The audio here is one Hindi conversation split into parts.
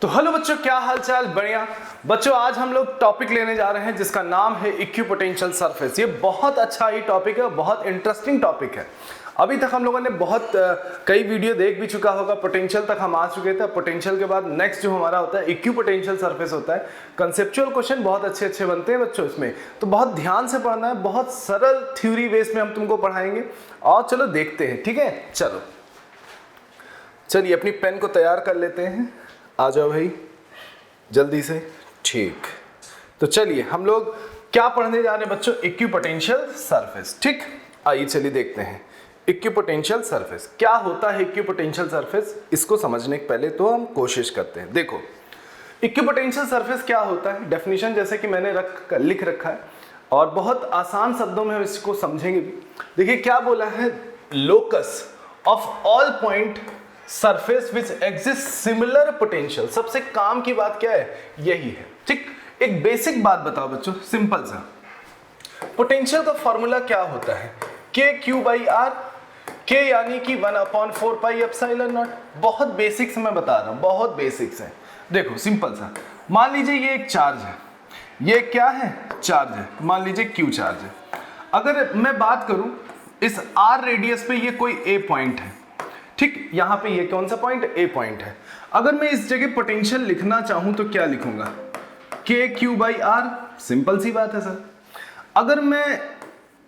तो हेलो बच्चों, क्या हाल चाल? बढ़िया बच्चों, आज हम लोग टॉपिक लेने जा रहे हैं जिसका नाम है इक्विपोटेंशियल सरफेस। ये बहुत अच्छा ही टॉपिक है, बहुत इंटरेस्टिंग टॉपिक है। अभी तक हम लोगों ने बहुत कई वीडियो देख भी चुका होगा। पोटेंशियल तक हम आ चुके थे। पोटेंशियल के बाद नेक्स्ट जो हमारा होता है इक्विपोटेंशियल सरफेस होता है। कंसेप्चुअल क्वेश्चन बहुत अच्छे अच्छे बनते हैं बच्चों इसमें, तो बहुत ध्यान से पढ़ना है। बहुत सरल थ्योरी बेस में हम तुमको पढ़ाएंगे। और चलो देखते हैं, ठीक है? चलिए अपनी पेन को तैयार कर लेते हैं। आ जाओ भाई जल्दी से। ठीक, तो चलिए हम लोग क्या पढ़ने जा रहे हैं बच्चों? Equipotential surface. ठीक, आइए चलिए देखते हैं इक्विपोटेंशियल सरफेस क्या होता है। इक्विपोटेंशियल सरफेस इसको समझने के पहले तो हम कोशिश करते हैं। देखो इक्विपोटेंशियल सरफेस क्या होता है, डेफिनेशन जैसे कि मैंने लिख रखा है और बहुत आसान शब्दों में हम इसको समझेंगे भी। देखिए क्या बोला है, locus of all point surface which exist similar potential. सबसे काम की बात क्या है, यही है। ठीक, एक बेसिक बात बताओ बच्चों, सिंपल सा। पोटेंशियल का फॉर्मूला क्या होता है? के क्यू बाई आर। के यानी कि 1/4 पाई एप्सिलॉन नॉट। बहुत बेसिक्स मैं बता रहा हूं, बहुत बेसिक्स है। देखो सिंपल सा, मान लीजिए ये एक चार्ज है, ये क्या है? चार्ज है। मान लीजिए क्यू चार्ज है। अगर मैं बात करूं इस आर रेडियस पे, ये कोई ए पॉइंट है। ठीक, यहां पे ये कौन सा पॉइंट? ए पॉइंट है। अगर मैं इस जगह पोटेंशियल लिखना चाहूं तो क्या लिखूंगा? के क्यू बाई आर। सिंपल सी बात है सर। अगर मैं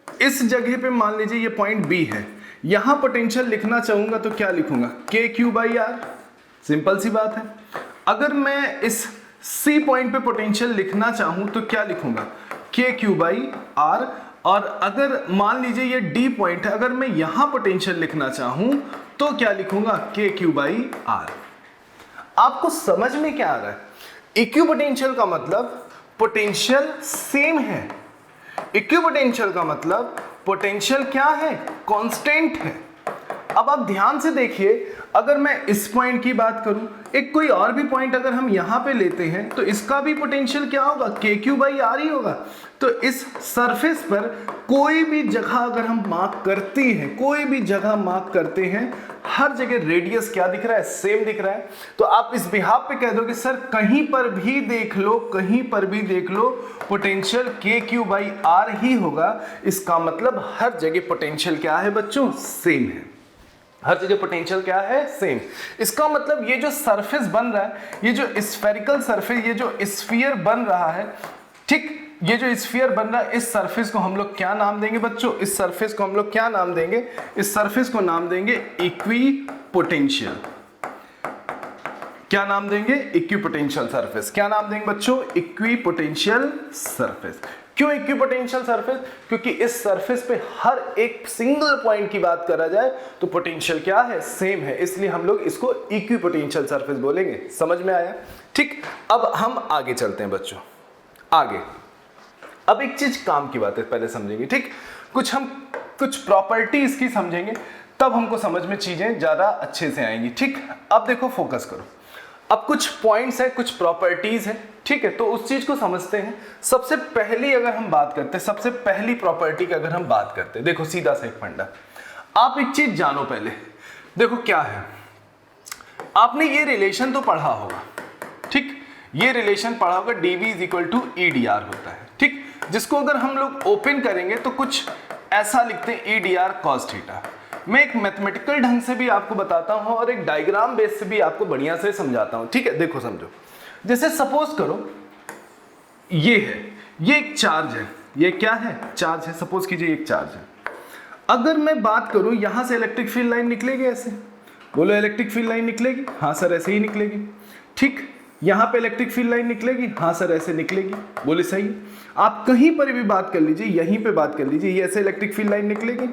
इस जगह पे मान लीजिए ये पॉइंट बी है, यहां पोटेंशियल लिखना चाहूंगा तो क्या लिखूंगा? के क्यू बाई आर। सिंपल सी बात है। अगर मैं इस सी पॉइंट पे पोटेंशियल लिखना चाहूं तो क्या लिखूंगा? के क्यू बाई आर। और अगर मान लीजिए ये डी पॉइंट है, अगर मैं यहां पोटेंशियल लिखना चाहूं तो क्या लिखूंगा? के क्यू बाई आर। आपको समझ में क्या आ रहा है? इक्विपोटेंशियल का मतलब पोटेंशियल सेम है। इक्विपोटेंशियल का मतलब पोटेंशियल क्या है? कांस्टेंट है। अब आप ध्यान से देखिए, अगर मैं इस पॉइंट की बात करूं, एक कोई और भी पॉइंट अगर हम यहां पे लेते हैं तो इसका भी पोटेंशियल क्या होगा? के क्यू बाई आर ही होगा। तो इस सरफेस पर कोई भी जगह अगर हम मार्क करते हैं, कोई भी जगह मार्क करते हैं, हर जगह रेडियस क्या दिख रहा है? सेम दिख रहा है। तो आप इस बिहाफ पे कह दो कि सर कहीं पर भी देख लो, कहीं पर भी देख लो, पोटेंशियल के क्यू बाई आर ही होगा। इसका मतलब हर जगह पोटेंशियल क्या है बच्चों? सेम है। हर जगह पोटेंशियल क्या है? सेम। इसका मतलब ये जो सरफेस बन रहा है, ये जो स्फेरिकल सरफेस, ये जो स्फीयर बन रहा है, ठीक, ये जो स्फीयर बन रहा है, इस सरफेस को हम लोग क्या नाम देंगे बच्चों? इस सरफेस को हम लोग क्या नाम देंगे? इस सरफेस को नाम देंगे इक्विपोटेंशियल। क्या नाम देंगे? Equipotential surface. क्या नाम देंगे बच्चों? Equipotential surface. क्यों इक्विपोटेंशियल सरफेस? क्योंकि इस सरफेस पे हर एक सिंगल पॉइंट की बात करा जाए तो पोटेंशियल क्या है? सेम है। इसलिए हम लोग इसको इक्विपोटेंशियल सरफेस बोलेंगे। समझ में आया? ठीक, अब हम आगे चलते हैं बच्चों। आगे अब एक चीज काम की बात है, पहले समझेंगे। ठीक, कुछ प्रॉपर्टीज की समझेंगे, तब हमको समझ में चीजें ज्यादा अच्छे से आएंगी। ठीक, अब देखो फोकस करो। अब कुछ पॉइंट्स है, कुछ प्रॉपर्टीज है। ठीक है, तो उस चीज को समझते हैं। सबसे पहली अगर हम बात करते हैं, सबसे पहली प्रॉपर्टी की अगर हम बात करते हैं, देखो सीधा सा एक फंडा। आप एक चीज जानो पहले, देखो क्या है, आपने ये रिलेशन तो पढ़ा होगा। ठीक, ये रिलेशन पढ़ा होगा, dv is equal to EDR होता है। ठीक, जिसको अगर हम लोग ओपन करेंगे तो कुछ ऐसा लिखते हैं, EDR cos थीटा। मैं एक मैथमेटिकल ढंग से भी आपको बताता हूं और एक डायग्राम बेस से भी आपको बढ़िया से समझाता हूं। ठीक है, देखो समझो। जैसे सपोज करो ये है, ये एक चार्ज है। ये क्या है? चार्ज है। सपोज कीजिए एक चार्ज है। अगर मैं बात करूं, यहां से इलेक्ट्रिक फील्ड लाइन निकलेगी ऐसे। बोलो इलेक्ट्रिक फील्ड लाइन निकलेगी? हाँ सर ऐसे ही निकलेगी। ठीक, यहां पे इलेक्ट्रिक फील्ड लाइन निकलेगी? हाँ सर ऐसे निकलेगी। बोले सही। आप कहीं पर भी बात कर लीजिए, यहीं पे बात कर लीजिए, ये ऐसे इलेक्ट्रिक फील्ड लाइन निकलेगी।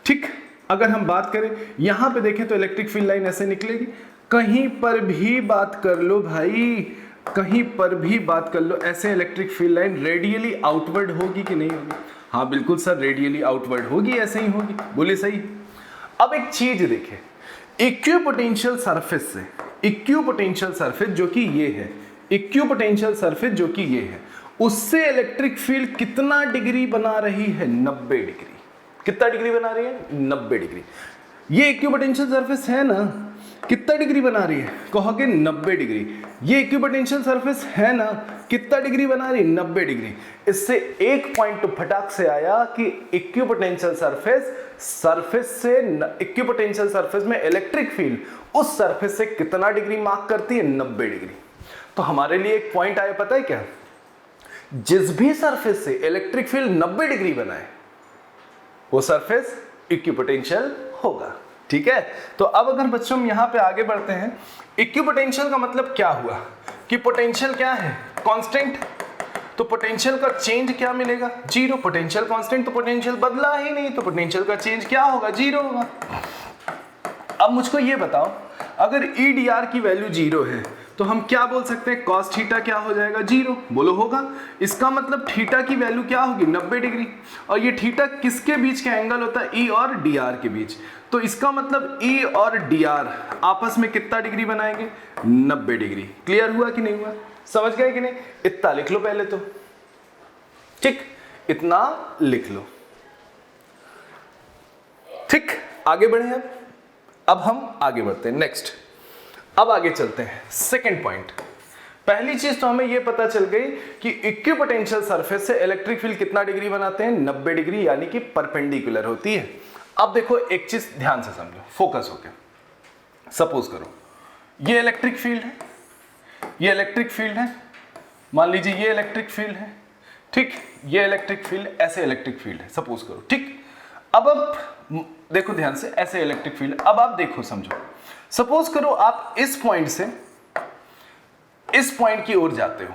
ठीक, अगर हम बात करें यहां पे देखें तो इलेक्ट्रिक फील्ड लाइन ऐसे निकलेगी। कहीं पर भी बात कर लो भाई, कहीं पर भी बात कर लो, ऐसे electric field line radially outward होगी कि नहीं होगी? हाँ बिल्कुल सर, रेडियली आउटवर्ड होगी, ऐसे ही होगी। बोले सही। अब एक चीज देखें, इक्विपोटेंशियल सरफेस से, इक्विपोटेंशियल सरफेस जो कि ये है, इक्विपोटेंशियल सरफेस जो कि ये है, उससे इलेक्ट्रिक फील्ड कितना डिग्री बना रही है? 90 डिग्री। कितना डिग्री बना रही है? 90 डिग्री। ये इक्विपोटेंशियल सरफेस है ना, कितना डिग्री बना रही है, कहोगे 90 डिग्री। ये इक्विपोटेंशियल सरफेस है ना, कितना डिग्री बना रही है, 90 डिग्री। इससे एक पॉइंट तो फटाक से आया कि इक्विपोटेंशियल सरफेस में इलेक्ट्रिक फील्ड उस सरफेस से कितना डिग्री मार्क करती है, 90 डिग्री। तो हमारे लिए एक पॉइंट आया, पता है क्या, जिस भी सरफेस से इलेक्ट्रिक फील्ड 90 डिग्री बनाए वो सरफेस इक्विपोटेंशियल होगा। ठीक है, तो अब अगर बच्चों हम यहां पे आगे बढ़ते हैं, इक्विपोटेंशियल का मतलब क्या हुआ कि पोटेंशियल क्या है, कांस्टेंट, तो पोटेंशियल का चेंज क्या मिलेगा, जीरो। पोटेंशियल कांस्टेंट तो पोटेंशियल बदला ही नहीं, तो पोटेंशियल का चेंज क्या होगा, जीरो होगा। अब मुझको ये बताओ, अगर ई डी आर की वैल्यू जीरो है तो हम क्या बोल सकते हैं, कॉस थीटा क्या हो जाएगा, जीरो। बोलो होगा। इसका मतलब थीटा की वैल्यू क्या होगी, 90 डिग्री। और ये थीटा किसके बीच का एंगल होता है, ई और डी आर के बीच। तो इसका मतलब ई और डी आर आपस में कितना डिग्री बनाएंगे, 90 डिग्री। क्लियर हुआ कि नहीं हुआ, समझ गए कि नहीं। इतना लिख लो पहले तो, ठीक, इतना लिख लो। ठीक, आगे बढ़े। अब हम आगे बढ़ते हैं नेक्स्ट। अब आगे चलते हैं सेकंड पॉइंट। पहली चीज तो हमें यह पता चल गई कि इक्विपोटेंशियल सरफेस से इलेक्ट्रिक फील्ड कितना डिग्री बनाते हैं, 90 डिग्री, यानी कि परपेंडिकुलर होती है। अब देखो एक चीज ध्यान से समझो, फोकस होके। सपोज करो ये इलेक्ट्रिक फील्ड है, ये इलेक्ट्रिक फील्ड है, मान लीजिए ये इलेक्ट्रिक फील्ड है, ठीक, ये इलेक्ट्रिक फील्ड, ऐसे इलेक्ट्रिक फील्ड है, सपोज करो, ठीक। अब देखो ध्यान से, ऐसे इलेक्ट्रिक फील्ड। अब आप देखो, समझो, सपोज करो आप इस पॉइंट से इस पॉइंट की ओर जाते हो,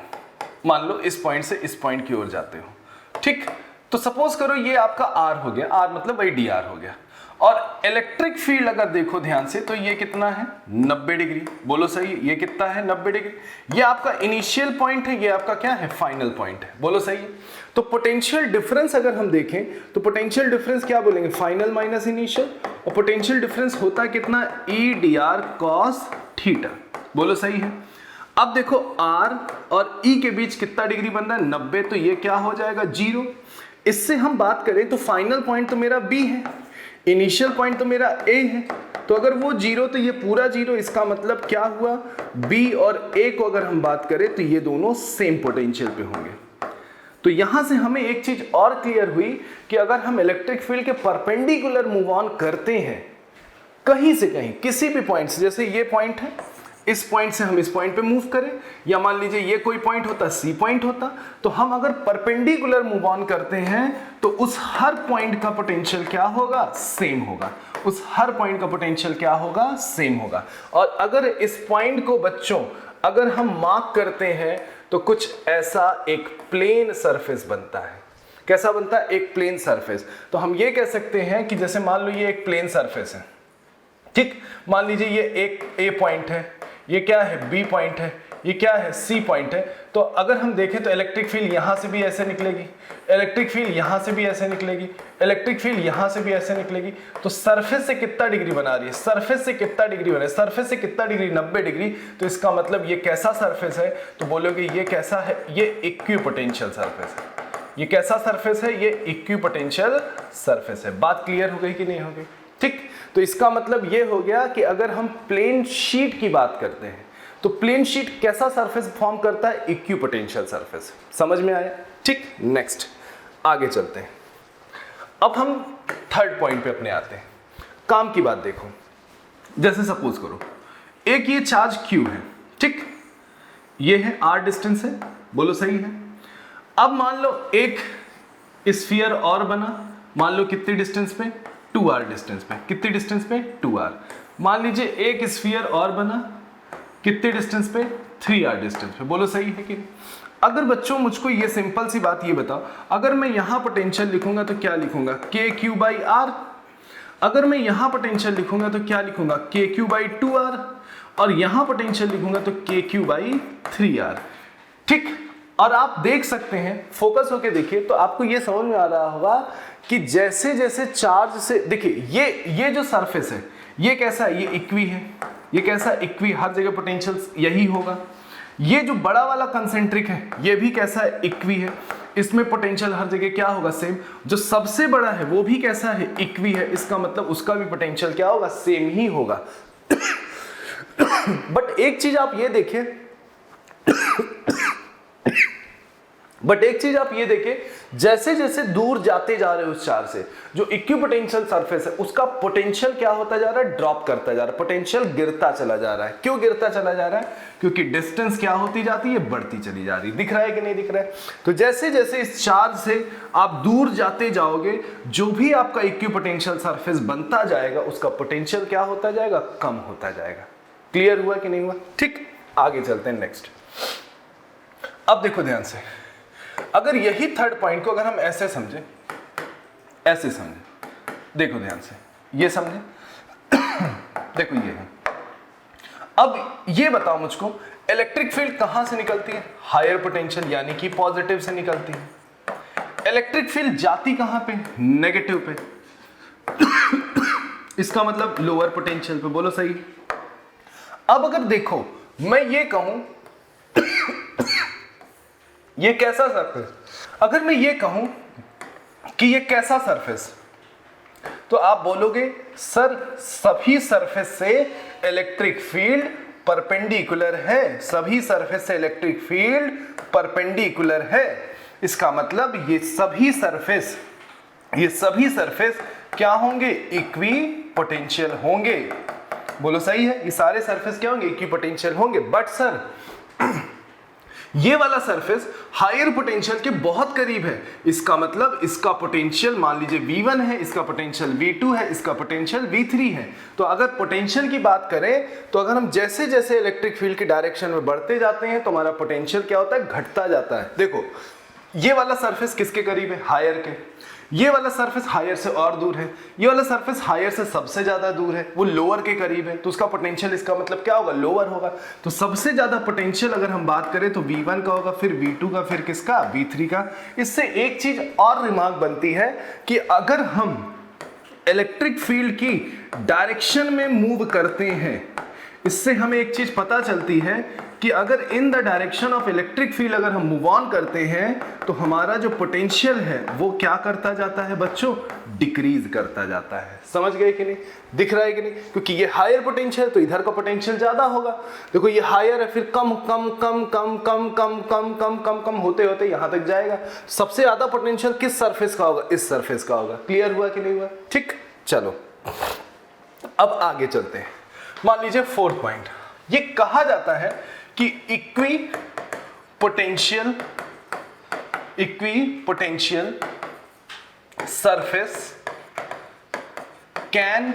मान लो इस पॉइंट से इस पॉइंट की ओर जाते हो, ठीक। तो सपोज करो ये आपका आर हो गया, आर मतलब वही डी आर हो गया। और इलेक्ट्रिक फील्ड अगर देखो ध्यान से तो ये कितना है, 90 डिग्री। बोलो सही, ये कितना है, 90 डिग्री। ये आपका इनिशियल पॉइंट है, ये आपका क्या है, फाइनल पॉइंट है। बोलो सही है। तो पोटेंशियल डिफरेंस अगर हम देखें तो पोटेंशियल डिफरेंस क्या बोलेंगे, फाइनल माइनस इनिशियल। और पोटेंशियल डिफरेंस होता है कितना, E D R cos theta. बोलो सही है। अब देखो आर और ई के बीच कितना डिग्री बन रहा है, 90, तो ये क्या हो जाएगा, जीरो। इससे हम बात करें तो फाइनल पॉइंट तो मेरा बी है, इनिशियल पॉइंट तो मेरा ए है। तो अगर वो जीरो तो ये पूरा जीरो। इसका मतलब क्या हुआ, बी और ए को अगर हम बात करें तो ये दोनों सेम पोटेंशियल पे होंगे। तो यहां से हमें एक चीज और क्लियर हुई कि अगर हम इलेक्ट्रिक फील्ड के परपेंडिकुलर मूव ऑन करते हैं कहीं से कहीं, किसी भी पॉइंट से, जैसे ये पॉइंट है, इस पॉइंट से हम इस पॉइंट पे मूव करें, या मान लीजिए ये कोई पॉइंट होता, सी पॉइंट होता, तो हम अगर परपेंडिकुलर मूव ऑन करते हैं तो उस हर पॉइंट का पोटेंशियल क्या होगा, सेम होगा। उस हर पॉइंट का पोटेंशियल क्या होगा, सेम होगा। और अगर इस पॉइंट को बच्चों अगर हम मार्क करते हैं तो कुछ ऐसा एक प्लेन सरफेस बनता है। कैसा बनता है, एक प्लेन सरफेस। तो हम ये कह सकते हैं कि जैसे मान लो ये एक प्लेन सरफेस है, ठीक। मान लीजिए ये एक ए पॉइंट है, ये क्या है, बी पॉइंट है, ये क्या है, सी पॉइंट है। तो अगर हम देखें तो इलेक्ट्रिक फील्ड यहां से भी ऐसे निकलेगी, इलेक्ट्रिक फील्ड यहां से भी ऐसे निकलेगी, इलेक्ट्रिक फील्ड यहां से भी ऐसे निकलेगी। तो सरफेस से कितना डिग्री बना रही है, सरफेस से कितना डिग्री बना रही है, सरफेस से कितना डिग्री, 90 डिग्री। तो इसका मतलब ये कैसा सरफेस है, तो बोलोगे ये कैसा है, ये इक्विपोटेंशियल सरफेस है। ये कैसा सरफेस है, ये इक्विपोटेंशियल सरफेस है। बात क्लियर हो गई कि नहीं हो गई, ठीक। तो इसका मतलब ये हो गया कि अगर हम प्लेन शीट की बात करते हैं तो प्लेन शीट कैसा सरफेस फॉर्म करता है, इक्विपोटेंशियल सरफेस। समझ में आया, ठीक। नेक्स्ट आगे चलते हैं। अब हम थर्ड पॉइंट पे अपने आते हैं। काम की बात देखो, जैसे सपोज करो एक ये चार्ज Q है, ठीक, ये है R डिस्टेंस है, बोलो सही है। अब मान लो एक स्फीयर और बना, मान लो कितनी डिस्टेंस पे, 2r डिस्टेंस पे। कितनी डिस्टेंस पे, 2r। मान लीजिए एक स्फीयर और बना, कितने डिस्टेंस पे, 3r डिस्टेंस पे। बोलो सही है कि नहीं। अगर बच्चों मुझको ये सिंपल सी बात ये बताओ, अगर मैं यहां पोटेंशियल लिखूंगा तो क्या लिखूंगा, KQ/R। अगर मैं यहां पोटेंशियल लिखूंगा तो क्या लिखूंगा, KQ/2R। और यहां पोटेंशियल लिखूंगा तो KQ/3R, ठीक। और आप देख सकते हैं, फोकस होके देखिए तो आपको ये समझ में आ रहा होगा कि जैसे जैसे चार्ज से, देखिए ये जो सरफेस है ये कैसा है, ये इक्वी है। ये कैसा, इक्वी, हर जगह पोटेंशियल यही होगा। ये जो बड़ा वाला कंसेंट्रिक है ये भी कैसा है, इक्वी है। इसमें पोटेंशियल हर जगह क्या होगा, सेम। जो सबसे बड़ा है वो भी कैसा है, इक्वी है, इसका मतलब उसका भी पोटेंशियल क्या होगा, सेम ही होगा। बट एक चीज आप ये देखें जैसे जैसे दूर जाते जा रहे हो उस चार्ज से, जो इक्विपोटेंशियल सरफेस है उसका पोटेंशियल क्या होता जा रहा है, ड्रॉप करता जा रहा है, पोटेंशियल गिरता चला जा रहा है। क्यों गिरता चला जा रहा है, क्योंकि डिस्टेंस क्या होती जाती है, बढ़ती चली जा रही है। दिख रहा है कि नहीं दिख रहा है। तो जैसे जैसे इस चार्ज से आप दूर जाते जाओगे, जो भी आपका इक्विपोटेंशियल सरफेस बनता जाएगा उसका पोटेंशियल क्या होता जाएगा, कम होता जाएगा। क्लियर हुआ कि नहीं हुआ। ठीक, आगे चलते हैं नेक्स्ट। अब देखो ध्यान से, अगर यही थर्ड पॉइंट को अगर हम ऐसे समझें, ऐसे समझें, देखो ध्यान से, ये समझें, देखो ये है। अब ये बताओ मुझको, इलेक्ट्रिक फील्ड कहां से निकलती है, हायर पोटेंशियल यानी कि पॉजिटिव से निकलती है। इलेक्ट्रिक फील्ड जाती कहां पे, नेगेटिव पे। इसका मतलब लोअर पोटेंशियल पे। बोलो सही। अब अगर देखो मैं ये कहूं ये कैसा सरफेस, अगर मैं ये कहूं कि ये कैसा सरफेस, तो आप बोलोगे सर सभी सरफेस से इलेक्ट्रिक फील्ड परपेंडिकुलर है, सभी सरफेस से इलेक्ट्रिक फील्ड परपेंडिकुलर है। इसका मतलब ये सभी सरफेस क्या होंगे, इक्वी पोटेंशियल होंगे। बोलो सही है, ये सारे सरफेस क्या होंगे, इक्वी पोटेंशियल होंगे। बट सर ये वाला सरफेस हायर पोटेंशियल के बहुत करीब है, इसका मतलब इसका पोटेंशियल मान लीजिए V1 है, इसका पोटेंशियल V2 है, इसका पोटेंशियल V3 है। तो अगर पोटेंशियल की बात करें तो अगर हम जैसे जैसे इलेक्ट्रिक फील्ड की डायरेक्शन में बढ़ते जाते हैं तो हमारा पोटेंशियल क्या होता है, घटता जाता है। देखो ये वाला सरफेस किसके करीब है, हायर के। ये वाला सरफेस हायर से और दूर है, ये वाला सरफेस हायर से सबसे ज्यादा दूर है, वो लोअर के करीब है, तो उसका पोटेंशियल इसका मतलब क्या होगा, लोअर होगा। तो सबसे ज्यादा पोटेंशियल अगर हम बात करें तो V1 का होगा, फिर V2 का, फिर किसका, V3 का। इससे एक चीज और रिमार्क बनती है कि अगर हम इलेक्ट्रिक फील्ड की डायरेक्शन में मूव करते हैं, इससे हमें एक चीज पता चलती है कि अगर in the direction of electric field अगर हम मूव ऑन करते हैं तो हमारा जो पोटेंशियल है वो क्या करता जाता है बच्चों, डिक्रीज करता जाता है। समझ गए कि नहीं, दिख रहा है कि नहीं, क्योंकि ये हायर पोटेंशियल तो इधर का पोटेंशियल ज्यादा होगा। देखो ये हायर है, फिर कम कम कम कम कम कम कम कम कम कम होते होते यहां तक जाएगा। सबसे ज्यादा पोटेंशियल किस सरफेस का होगा, इस सरफेस का होगा। क्लियर हुआ कि नहीं हुआ। ठीक, चलो अब आगे चलते हैं। मान लीजिए फोर्थ पॉइंट, ये कहा जाता है कि equipotential surface can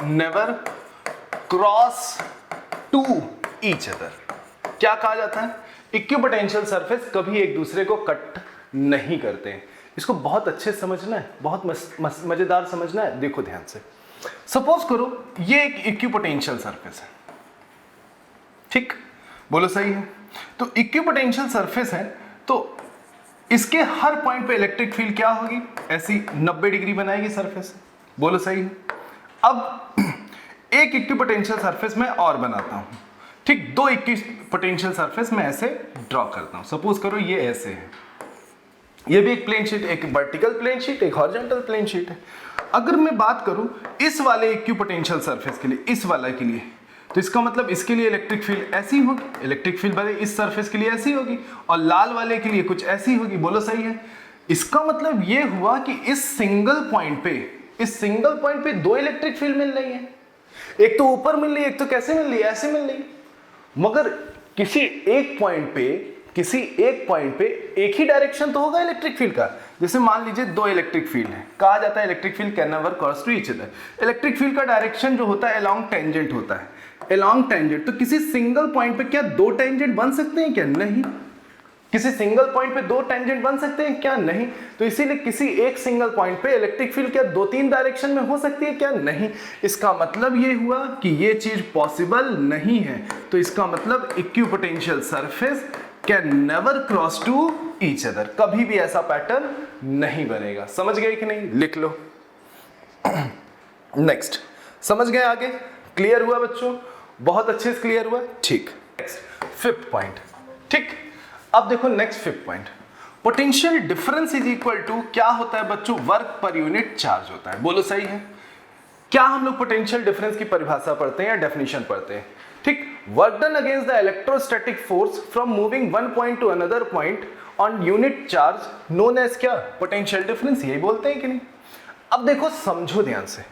never cross to each other. क्या कहा जाता है, इक्विपोटेंशियल सरफेस कभी एक दूसरे को कट नहीं करते हैं। इसको बहुत अच्छे समझना है, बहुत मजेदार समझना है। देखो ध्यान से, सपोज करो ये एक इक्विपोटेंशियल सरफेस है, ठीक, बोलो सही है। तो इक्विपोटेंशियल सरफेस है तो इसके हर पॉइंट पे इलेक्ट्रिक फील्ड क्या होगी, ऐसी 90 डिग्री बनाएगी सरफेस। बोलो सही है। अब एक इक्विपोटेंशियल सरफेस मैं और बनाता हूं, ठीक, दो इक्विपोटेंशियल सरफेस मैं ऐसे ड्रॉ करता हूं। सपोज करो ये ऐसे है, ये भी एक प्लेन शीट, एक वर्टिकल प्लेन शीट, एक हॉरिजॉन्टल प्लेन शीट है। अगर मैं बात करूं इस वाले इक्विपोटेंशियल सरफेस के लिए, इस वाले के लिए, तो इसका मतलब इसके लिए इलेक्ट्रिक फील्ड ऐसी होगी, इलेक्ट्रिक फील्ड भले इस सरफेस के लिए ऐसी होगी, और लाल वाले के लिए कुछ ऐसी होगी। बोलो सही है। इसका मतलब ये हुआ कि इस सिंगल पॉइंट पे दो इलेक्ट्रिक फील्ड मिल रही है, एक तो ऊपर मिल रही है, एक तो कैसे मिल रही है, ऐसे मिल रही है। मगर किसी एक पॉइंट पे एक ही डायरेक्शन तो होगा इलेक्ट्रिक फील्ड का। जैसे मान लीजिए दो इलेक्ट्रिक फील्ड है, कहा जाता है electric field can never cross to each other. Electric field का डायरेक्शन जो होता है अलोंग टेंजेंट होता है, अलोंग टेंजेंट। तो किसी सिंगल पॉइंट पे क्या दो टेंजेंट बन सकते हैं क्या, नहीं। किसी सिंगल पॉइंट पे दो टेंजेंट बन सकते हैं क्या, नहीं। तो इसीलिए किसी एक सिंगल पॉइंट पे इलेक्ट्रिक फील्ड क्या दो तीन डायरेक्शन में हो सकती है क्या, नहीं। इसका मतलब ये हुआ कि ये चीज पॉसिबल नहीं है। तो इसका मतलब equipotential surface can never cross to each other, कभी भी ऐसा पैटर्न नहीं बनेगा। समझ गए कि नहीं, लिख लो। नेक्स्ट, समझ गए आगे, क्लियर हुआ बच्चों, बहुत अच्छे से क्लियर हुआ। ठीक, फिफ्थ पॉइंट, ठीक, अब देखो next fifth point, potential difference is equal to क्या होता है बच्चों, वर्क पर यूनिट चार्ज होता है। बोलो सही है। क्या हम लोग पोटेंशियल डिफरेंस की परिभाषा पढ़ते हैं या डेफिनेशन पढ़ते हैं? ठीक, work done against the electrostatic force from moving one point to another point on unit charge known as क्या, पोटेंशियल डिफरेंस, यही बोलते हैं कि नहीं? अब देखो समझो ध्यान से,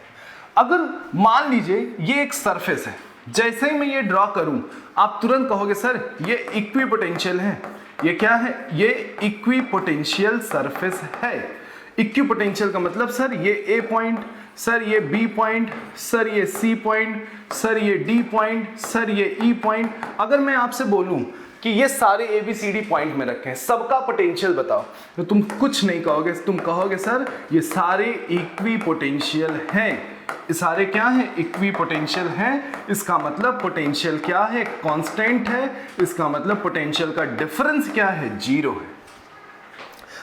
अगर मान लीजिए ये एक सरफेस है, जैसे ही मैं ये ड्रॉ करूं आप तुरंत कहोगे सर ये इक्वी पोटेंशियल है। ये क्या है? ये इक्वी पोटेंशियल सरफेस है। इक्वी पोटेंशियल का मतलब सर ये ए पॉइंट, सर ये बी पॉइंट, सर ये सी पॉइंट, सर ये डी पॉइंट, सर ये ई पॉइंट। अगर मैं आपसे बोलूं कि ये सारे A B C D point में रखे हैं, सबका पोटेंशियल बताओ, तो तुम कुछ नहीं कहोगे, तुम कहोगे सर ये सारे इक्वी पोटेंशियल हैं। ये सारे क्या है? इक्वी पोटेंशियल हैं। इसका मतलब पोटेंशियल क्या है? कांस्टेंट है। इसका मतलब पोटेंशियल का डिफरेंस क्या है? जीरो है।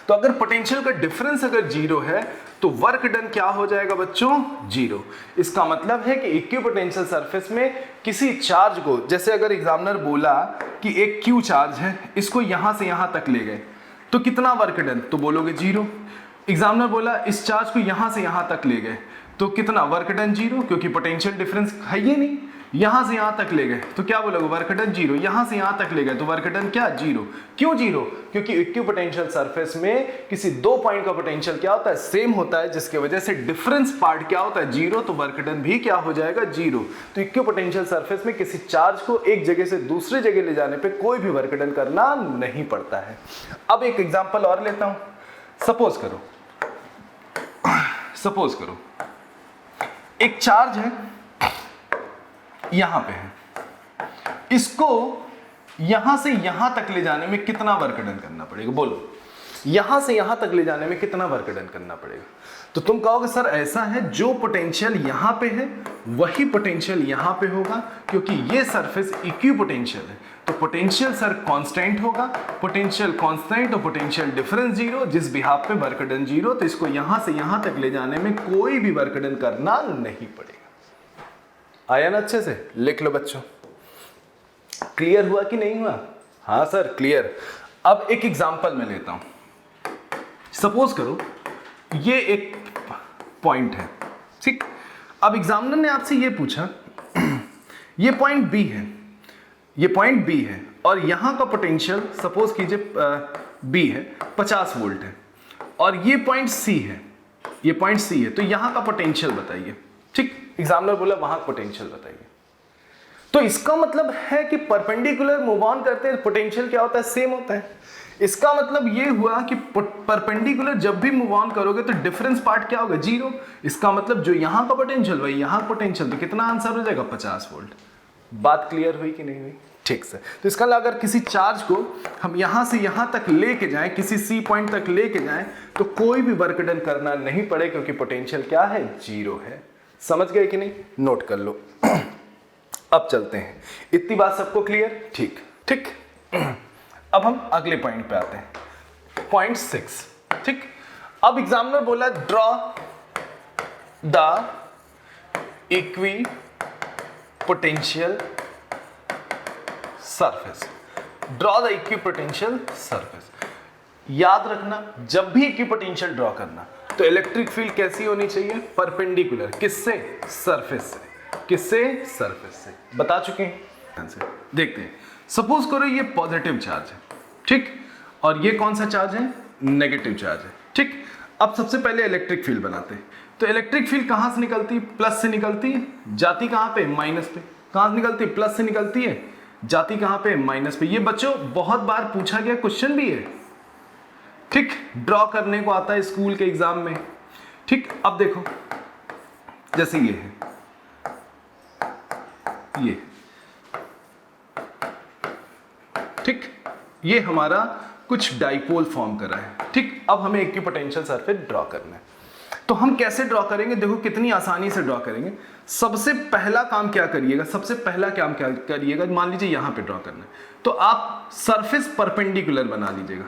तो अगर पोटेंशियल का डिफरेंस अगर जीरो है तो वर्क डन क्या हो जाएगा बच्चों? जीरो। इसका मतलब है कि इक्विपोटेंशियल सरफेस में किसी चार्ज को, जैसे अगर एग्जामिनर बोला कि एक क्यू चार्ज है, इसको यहां से यहां तक ले गए तो कितना वर्क डन? तो बोलोगे जीरो। एग्जामिनर बोला इस चार्ज को यहां से यहां तक ले गए तो कितना वर्क डन? जीरो, क्योंकि पोटेंशियल डिफरेंस है ही नहीं। यहां से यहां तक ले गए तो क्या बोलोगे? Work done zero. यहां से यहां तक ले गए तो वर्क डन क्या? जीरो। क्यों जीरो? क्योंकि इक्विपोटेंशियल सरफेस में किसी दो पॉइंट का पोटेंशियल क्या होता है? सेम होता है, जिसकी वजह से डिफरेंस पार्ट क्या होता है? जीरो। तो वर्क डन भी क्या हो जाएगा? जीरो। तो इक्विपोटेंशियल सरफेस में किसी चार्ज को एक जगह से दूसरी जगह ले जाने पे कोई भी वर्क डन करना नहीं पड़ता है। अब एक एग्जांपल और लेता हूं। सपोज करो एक चार्ज है, यहां पे है, इसको यहां से यहां तक ले जाने में कितना वर्क डन करना पड़ेगा? बोलो, यहां से यहां तक ले जाने में कितना वर्क डन करना पड़ेगा? तो तुम कहोगे सर ऐसा है, जो पोटेंशियल यहां पे है वही पोटेंशियल यहां पे होगा, क्योंकि ये सरफेस इक्विपोटेंशियल है। तो पोटेंशियल सर कांस्टेंट होगा, पोटेंशियल कांस्टेंट और पोटेंशियल डिफरेंस जीरो, जिस बिहाफ पे वर्क डन जीरो। तो इसको यहां से यहां तक ले जाने में कोई भी वर्क डन करना नहीं पड़ेगा। आया ना अच्छे से? लिख लो बच्चों। क्लियर हुआ कि नहीं हुआ? हाँ सर क्लियर। अब एक एग्जांपल मैं लेता हूं। सपोज करो ये एक पॉइंट है, ठीक। अब एग्जामिनर ने आपसे ये पूछा ये पॉइंट बी है, ये पॉइंट बी है और यहां का पोटेंशियल सपोज कीजिए बी है, 50 वोल्ट है, और ये पॉइंट सी है, ये पॉइंट सी है। तो यहां का पोटेंशियल बताइए, ठीक। एग्जामिनर बोला वहां पोटेंशियल बताइए। तो इसका मतलब है कि परपेंडिकुलर मूव ऑन करते हैं पोटेंशियल क्या होता है? सेम होता है। इसका मतलब ये हुआ कि परपेंडिकुलर जब भी मूव ऑन करोगे तो डिफरेंस पार्ट क्या होगा? जीरो। इसका मतलब जो यहां का पोटेंशियल वही यहां पोटेंशियल, तो कितना आंसर हो जाएगा? 50 वोल्ट। बात क्लियर हुई कि नहीं हुई? ठीक से। तो इसका अगर किसी चार्ज को हम यहां से यहां तक लेके जाएं, किसी सी पॉइंट तक लेके जाएं, तो कोई भी वर्क डन करना नहीं पड़े, क्योंकि पोटेंशियल क्या है? जीरो है। समझ गए कि नहीं? नोट कर लो। अब चलते हैं। इतनी बात सबको क्लियर? ठीक ठीक। अब हम अगले पॉइंट पे आते हैं, पॉइंट 6, ठीक। अब एग्जामिनर बोला draw the equi potential surface. Draw the equi potential surface. याद रखना, जब भी इक्वी पोटेंशियल ड्रॉ करना तो इलेक्ट्रिक फील्ड कैसी होनी चाहिए? परपेंडिकुलर। किससे? सरफेस से। किससे? सरफेस से। बता चुके हैं। देखते हैं। सपोज करो ये पॉजिटिव चार्ज है, ठीक, और ये कौन सा चार्ज है? नेगेटिव चार्ज है, ठीक। अब सबसे पहले इलेक्ट्रिक फील्ड बनाते हैं। तो इलेक्ट्रिक फील्ड कहां से निकलती है? प्लस से निकलती है, जाती कहां पे? माइनस पे। कहां से निकलती है? प्लस से निकलती है, जाती कहां पे? माइनस पे। ये बच्चों बहुत बार पूछा गया क्वेश्चन भी है, ठीक। ड्रॉ करने को आता है स्कूल के एग्जाम में, ठीक। अब देखो जैसे ये है, ये ठीक, ये हमारा कुछ डाइपोल फॉर्म कर रहा है, ठीक। अब हमें इक्विपोटेंशियल सरफेस ड्रॉ करना है। तो हम कैसे ड्रॉ करेंगे? देखो कितनी आसानी से ड्रॉ करेंगे। सबसे पहला काम क्या करिएगा? सबसे पहला काम क्या करिएगा? मान लीजिए यहां पे ड्रॉ करना है, तो आप सरफेस परपेंडिकुलर बना लीजिएगा,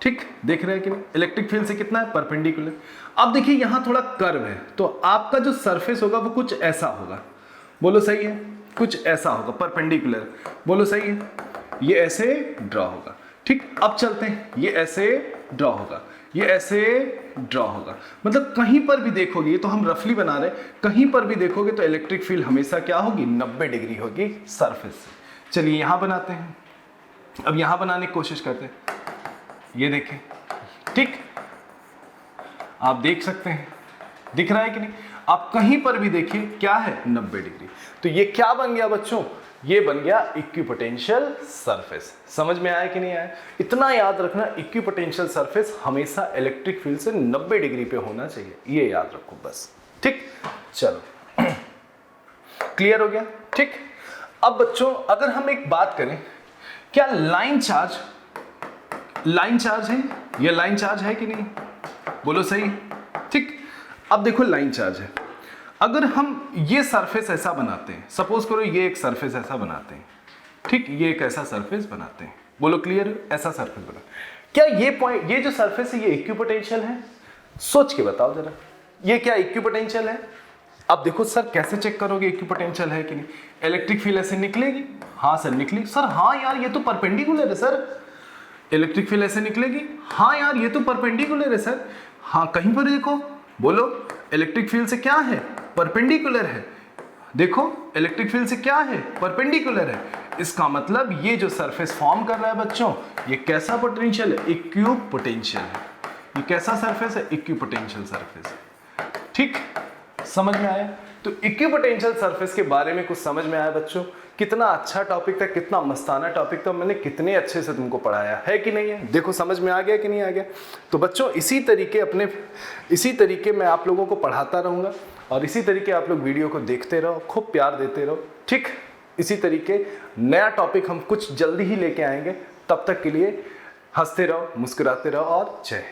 ठीक। देख रहे हैं कि नहीं? इलेक्ट्रिक फील्ड से कितना है? परपेंडिकुलर। अब देखिए यहां थोड़ा कर्व है, तो आपका जो सरफेस होगा वो कुछ ऐसा होगा। बोलो सही है? कुछ ऐसा होगा, परपेंडिकुलर। बोलो सही है? ये ऐसे ड्रॉ होगा। ठीक, अब चलते हैं, ये ऐसे ड्रॉ होगा, ये ऐसे ड्रॉ होगा। मतलब कहीं पर भी देखोगे, ये तो हम रफली बना रहे हैं, कहीं पर भी देखोगे तो इलेक्ट्रिक फील्ड हमेशा क्या होगी, 90 डिग्री होगी सरफेस से। चलिए यहां बनाते हैं, अब यहां बनाने की कोशिश करते हैं, ये देखें, ठीक, आप देख सकते हैं, दिख रहा है कि नहीं, आप कहीं पर भी देखिए क्या है, 90 डिग्री। तो ये क्या बन गया बच्चों, ये बन गया इक्विपोटेंशियल सरफेस। समझ में आया कि नहीं आया? इतना याद रखना, इक्विपोटेंशियल सरफेस हमेशा इलेक्ट्रिक फील्ड से 90 डिग्री पे होना चाहिए, ये याद रखो बस। ठीक, चलो क्लियर हो गया। ठीक, अब बच्चों अगर हम एक बात करें, क्या लाइन चार्ज है, ये लाइन चार्ज है कि नहीं, बोलो सही। ठीक, अब देखो लाइन चार्ज है, अगर हम ये सरफेस ऐसा बनाते हैं, सपोज करो ये एक सरफेस ऐसा बनाते हैं, ठीक, ये एक ऐसा सरफेस बनाते हैं, बोलो क्लियर, ऐसा सरफेस बना, क्या ये पॉइंट, ये जो सरफेस है ये इक्विपोटेंशियल है? सोच के बताओ जरा, ये क्या इक्विपोटेंशियल है? अब देखो सर कैसे चेक करोगे इक्विपोटेंशियल है कि नहीं, इलेक्ट्रिक फील्ड ऐसे निकलेगी, हाँ सर निकलेगी, सर हाँ यार ये तो परपेंडिकुलर है सर, इलेक्ट्रिक फील्ड ऐसे निकलेगी, हाँ यार ये तो परपेंडिकुलर है सर, हाँ कहीं पर देखो, बोलो इलेक्ट्रिक फील्ड से क्या है, परपेंडिकुलर है, देखो इलेक्ट्रिक फील्ड से क्या है, परपेंडिकुलर है। इसका मतलब ये जो सरफेस फॉर्म कर रहा है बच्चों, ये कैसा पोटेंशियल है, इक्विपोटेंशियल है। ये कैसा सरफेस है, इक्विपोटेंशियल सरफेस है। ठीक, समझ में आया? तो इक्विपोटेंशियल सरफेस के बारे में कुछ समझ में आया बच्चों? कितना अच्छा टॉपिक था, कितना मस्ताना टॉपिक था, मैंने कितने अच्छे से तुमको पढ़ाया है कि नहीं है? देखो समझ में आ गया कि नहीं आ गया? तो बच्चों इसी तरीके मैं आप लोगों को पढ़ाता रहूंगा और इसी तरीके आप लोग वीडियो को देखते रहो, खूब प्यार देते रहो। ठीक, इसी तरीके नया टॉपिक हम कुछ जल्दी ही लेके आएंगे, तब तक के लिए हंसते रहो, मुस्कुराते रहो और जय हिंद।